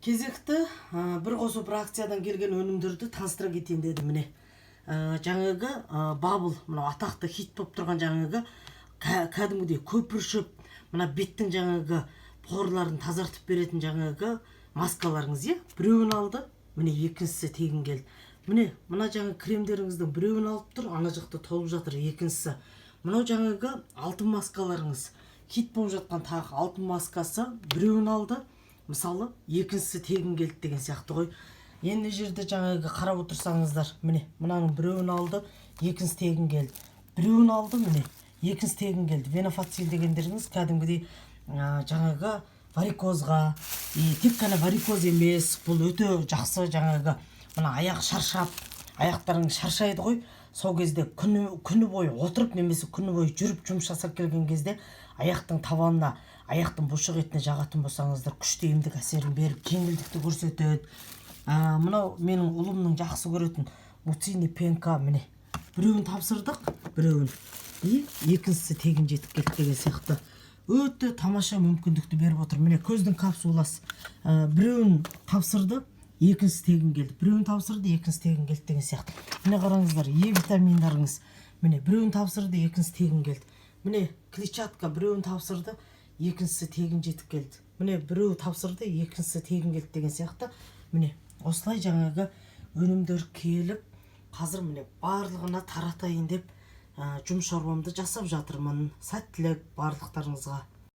Кезекті бір қосу бір акциядан келген өнімдерді таныстыра кетейін дедім. Міне жаңағы бабыл, мына атақты хит болып тұрған жаңағы кәдімгідей көпіршіп, мына беттің жаңағы порларын тазартып беретін жаңағы маскаларыңыз, иә? Біреуін алды, міне екіншісі тегін келді. Міне мына жаңағы кремдеріңіздің біреуін алып тұр, ана жақта толып жатыр екіншісі. Мынау жаңағы алтын маскаларыңыз, хит болып жатқан тағы алтын маскасы біреуін алды, мысалы екіншісі тегін келді деген сияқты ғой. Енді жерде жаңағы қарап отырсаңыздар, міне мынаның біреуін алды, екіншісі тегін келді. Біреуін алды, міне екіншісі тегін келді. Венофацил дегендеріңіз кәдімгідей жаңағы варикозға, тек қана варикоз емес, бұл өте жақсы жаңағы мына аяқ шаршап, аяқтарың шаршайды ғой. Сол кезде күні бойы отырып немесе күні бойы жүріп жұмыс жасап келген кезде аяқтың табанына, аяқтың бұлшық етіне жағатын болсаңыздар, күшті емдік әсерін беріп, жеңілдікті көрсетеді. Мынау менің ұлымның жақсы көретін муцини пенка, міне біреуін тапсырдық, біреуін екіншісі тегін жетіп келді деген сияқты. Өте тамаша мүмкіндікті беріп отыр. Міне көздің капсуласы, біреуін тапсырды, екіншісі тегін келді. Біреуін тапсырды, екіншісі тегін келді деген сияқты. Міне қараңыздар, Е витаминдарыңыз, міне біреуін тапсырды, екіншісі тегін келді. Міне клетчатка, біреуін тапсырды, екіншісі тегін жетіп келді. Міне біреу тапсырды, екіншісі тегін келді деген сияқты. Міне осылай жаңағы өнімдер келіп, қазір міне барлығына таратайын деп жұмыс шаруамды жасап жатырмын. Сәттілік барлықтарыңызға.